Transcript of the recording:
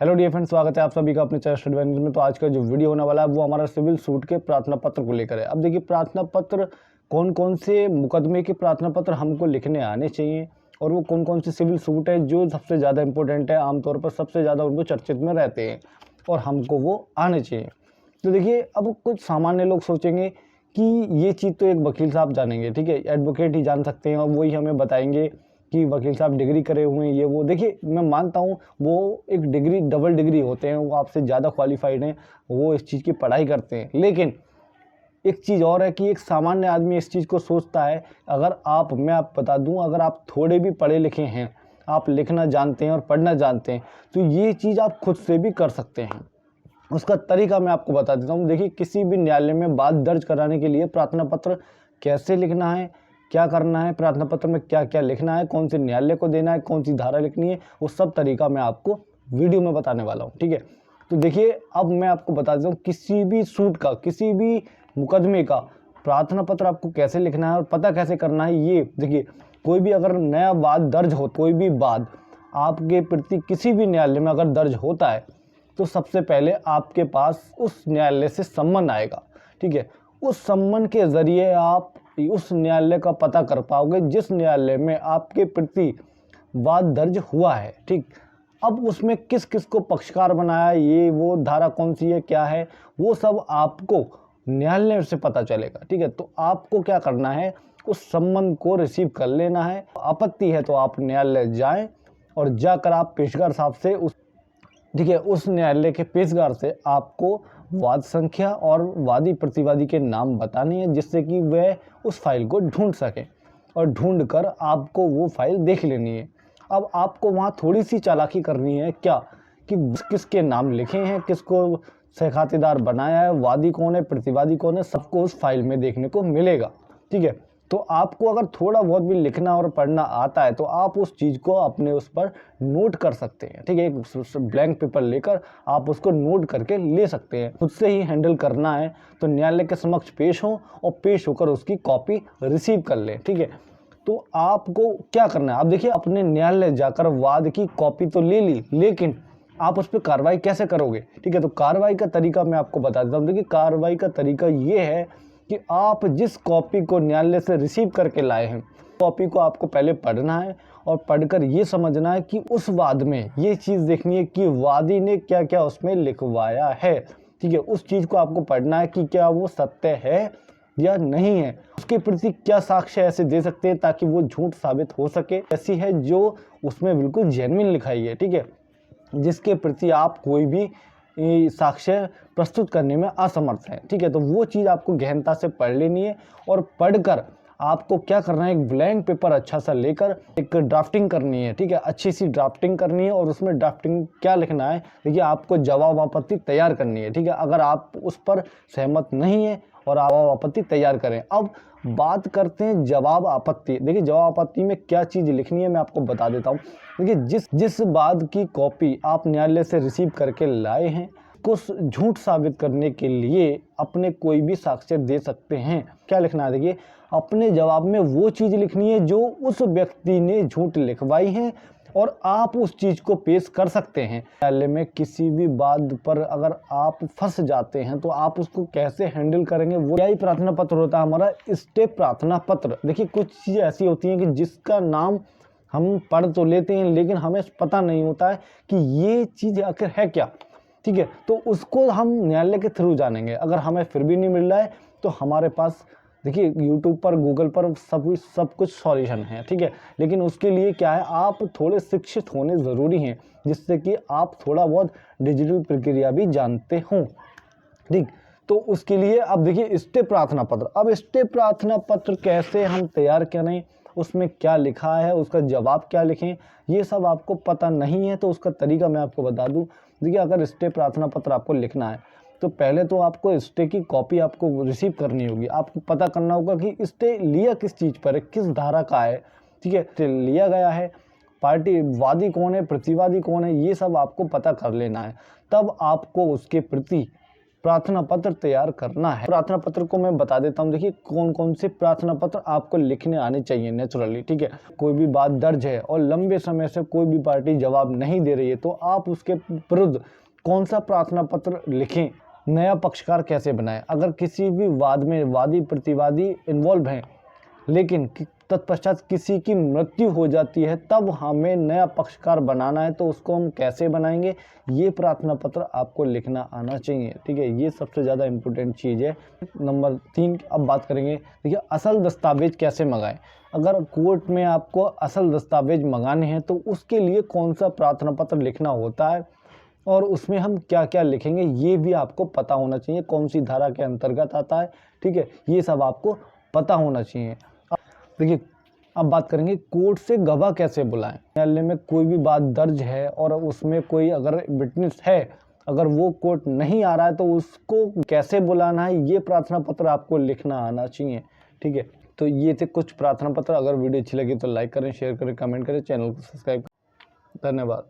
Hello dear friends, स्वागत है आप सभी का अपने चैनल स्टडी मैनेजर में। तो आज का जो वीडियो होने वाला है वो हमारा सिविल सूट के प्रार्थना पत्र को लेकर है। अब देखिए, प्रार्थना पत्र कौन कौन से मुकदमे के प्रार्थना पत्र हमको लिखने आने चाहिए और वो कौन कौन से सिविल सूट है जो सबसे ज़्यादा इंपॉर्टेंट है, आमतौर पर सबसे ज़्यादा उनको चर्चित में रहते हैं और हमको वो आने चाहिए। तो देखिए, अब कुछ सामान्य लोग सोचेंगे कि ये चीज़ तो एक वकील साहब जानेंगे, ठीक है, एडवोकेट ही जान सकते हैं और वही हमें बताएंगे कि वकील साहब डिग्री करे हुए हैं, ये वो। देखिए, मैं मानता हूँ वो एक डिग्री, डबल डिग्री होते हैं, वो आपसे ज़्यादा क्वालिफाइड हैं, वो इस चीज़ की पढ़ाई करते हैं। लेकिन एक चीज़ और है कि एक सामान्य आदमी इस चीज़ को सोचता है, अगर आप, मैं आप बता दूं, अगर आप थोड़े भी पढ़े लिखे हैं, आप लिखना जानते हैं और पढ़ना जानते हैं, तो ये चीज़ आप खुद से भी कर सकते हैं। उसका तरीका मैं आपको बता देता हूँ। देखिए, किसी भी न्यायालय में बात दर्ज कराने के लिए प्रार्थना पत्र कैसे लिखना है, क्या करना है, प्रार्थना पत्र में क्या क्या लिखना है, कौन से न्यायालय को देना है, कौन सी धारा लिखनी है, वो सब तरीका मैं आपको वीडियो में बताने वाला हूँ, ठीक है। तो देखिए, अब मैं आपको बता देता हूँ किसी भी सूट का, किसी भी मुकदमे का प्रार्थना पत्र आपको कैसे लिखना है और पता कैसे करना है। ये देखिए, कोई भी अगर नया वाद दर्ज हो, कोई भी वाद आपके प्रति किसी भी न्यायालय में अगर दर्ज होता है, तो सबसे पहले आपके पास उस न्यायालय से सम्मन आएगा, ठीक है। उस सम्मन के ज़रिए आप उस न्यायालय का पता कर पाओगे जिस न्यायालय में आपके प्रति वाद दर्ज हुआ है, ठीक। अब उसमें किस किस को पक्षकार बनाया, ये वो, धारा कौन सी है, क्या है, वो सब आपको न्यायालय से पता चलेगा, ठीक है। तो आपको क्या करना है, उस सम्मन को रिसीव कर लेना है। आपत्ति है तो आप न्यायालय जाएं और जाकर आप पेशकार साहब से ठीक है, उस न्यायालय के पेशकार से आपको वाद संख्या और वादी प्रतिवादी के नाम बताने हैं, जिससे कि वह उस फाइल को ढूंढ सकें और ढूंढ कर आपको वो फाइल देख लेनी है। अब आपको वहाँ थोड़ी सी चालाकी करनी है, क्या कि किसके नाम लिखे हैं, किसको सहखातेदार बनाया है, वादी कौन है, प्रतिवादी कौन है, सबको उस फाइल में देखने को मिलेगा, ठीक है। तो आपको अगर थोड़ा बहुत भी लिखना और पढ़ना आता है तो आप उस चीज़ को अपने उस पर नोट कर सकते हैं, ठीक है। एक ब्लैंक पेपर लेकर आप उसको नोट करके ले सकते हैं। खुद से ही हैंडल करना है तो न्यायालय के समक्ष पेश हो और पेश होकर उसकी कॉपी रिसीव कर लें, ठीक है। तो आपको क्या करना है, आप देखिए, अपने न्यायालय जाकर वाद की कॉपी तो ले ली, लेकिन आप उस पर कार्रवाई कैसे करोगे, ठीक है। तो कार्रवाई का तरीका मैं आपको बता देता हूँ। देखिए, कार्रवाई का तरीका ये है कि आप जिस कॉपी को न्यायालय से रिसीव करके लाए हैं, कॉपी को आपको पहले पढ़ना है और पढ़कर ये समझना है कि उस वाद में ये चीज़ देखनी है कि वादी ने क्या क्या उसमें लिखवाया है, ठीक है। उस चीज़ को आपको पढ़ना है कि क्या वो सत्य है या नहीं है, उसके प्रति क्या साक्ष्य ऐसे दे सकते हैं ताकि वो झूठ साबित हो सके, ऐसी है जो उसमें बिल्कुल जेन्युइन लिखाई है, ठीक है, जिसके प्रति आप कोई भी साक्ष्य प्रस्तुत करने में असमर्थ हैं, ठीक है। तो वो चीज़ आपको गहनता से पढ़ लेनी है और पढ़कर आपको क्या करना है, एक ब्लैंक पेपर अच्छा सा लेकर एक ड्राफ्टिंग करनी है, ठीक है, अच्छी सी ड्राफ्टिंग करनी है। और उसमें ड्राफ्टिंग क्या लिखना है, देखिए, आपको जवाब आपत्ति तैयार करनी है, ठीक है। अगर आप उस पर सहमत नहीं है और आप आपत्ति तैयार करें। अब बात करते हैं जवाब आपत्ति। देखिए, जवाब आपत्ति में क्या चीज़ लिखनी है मैं आपको बता देता हूँ। देखिए, जिस बात की कॉपी आप न्यायालय से रिसीव करके लाए हैं, कुछ झूठ साबित करने के लिए अपने कोई भी साक्ष्य दे सकते हैं। क्या लिखना है, देखिए, अपने जवाब में वो चीज़ लिखनी है जो उस व्यक्ति ने झूठ लिखवाई है और आप उस चीज़ को पेश कर सकते हैं न्यायालय में। किसी भी बात पर अगर आप फंस जाते हैं तो आप उसको कैसे हैंडल करेंगे, वो यही प्रार्थना पत्र होता है हमारा, स्टेप प्रार्थना पत्र। देखिए, कुछ चीज़ें ऐसी होती हैं कि जिसका नाम हम पढ़ तो लेते हैं लेकिन हमें पता नहीं होता है कि ये चीज़ आखिर है क्या, ठीक है। तो उसको हम न्यायालय के थ्रू जानेंगे। अगर हमें फिर भी नहीं मिल रहा है तो हमारे पास, देखिए, यूट्यूब पर, गूगल पर सब कुछ सॉल्यूशन है, ठीक है। लेकिन उसके लिए क्या है, आप थोड़े शिक्षित होने ज़रूरी हैं, जिससे कि आप थोड़ा बहुत डिजिटल प्रक्रिया भी जानते हों, ठीक। तो उसके लिए अब देखिए, स्टेप प्रार्थना पत्र। अब स्टेप प्रार्थना पत्र कैसे हम तैयार करें, उसमें क्या लिखा है, उसका जवाब क्या लिखें, ये सब आपको पता नहीं है तो उसका तरीका मैं आपको बता दूं। देखिए, अगर स्टेप प्रार्थना पत्र आपको लिखना है तो पहले तो आपको स्टे की कॉपी आपको रिसीव करनी होगी। आपको पता करना होगा कि स्टे लिया किस चीज़ पर है, किस धारा का है, ठीक है, स्टे लिया गया है, पार्टी वादी कौन है, प्रतिवादी कौन है, ये सब आपको पता कर लेना है। तब आपको उसके प्रति प्रार्थना पत्र तैयार करना है। प्रार्थना पत्र को मैं बता देता हूँ। देखिए कौन कौन से प्रार्थना पत्र आपको लिखने आने चाहिए नेचुरली, ठीक है। कोई भी बात दर्ज है और लंबे समय से कोई भी पार्टी जवाब नहीं दे रही है तो आप उसके विरुद्ध कौन सा प्रार्थना पत्र लिखें। नया पक्षकार कैसे बनाएं। अगर किसी भी वाद में वादी प्रतिवादी इन्वॉल्व हैं लेकिन तत्पश्चात किसी की मृत्यु हो जाती है तब हमें नया पक्षकार बनाना है तो उसको हम कैसे बनाएंगे, ये प्रार्थना पत्र आपको लिखना आना चाहिए, ठीक है। ये सबसे ज़्यादा इम्पोर्टेंट चीज़ है। नंबर 3 अब बात करेंगे। देखिए असल दस्तावेज कैसे मंगाएं। अगर कोर्ट में आपको असल दस्तावेज मंगाने हैं तो उसके लिए कौन सा प्रार्थना पत्र लिखना होता है और उसमें हम क्या क्या लिखेंगे ये भी आपको पता होना चाहिए। कौन सी धारा के अंतर्गत आता है, ठीक है, ये सब आपको पता होना चाहिए। देखिए अब बात करेंगे कोर्ट से गवाह कैसे बुलाएं। न्यायालय में कोई भी बात दर्ज है और उसमें कोई अगर विटनेस है, अगर वो कोर्ट नहीं आ रहा है तो उसको कैसे बुलाना है ये प्रार्थना पत्र आपको लिखना आना चाहिए, ठीक है। तो ये थे कुछ प्रार्थना पत्र। अगर वीडियो अच्छी लगी तो लाइक करें, शेयर करें, कमेंट करें, चैनल को सब्सक्राइब करें। धन्यवाद।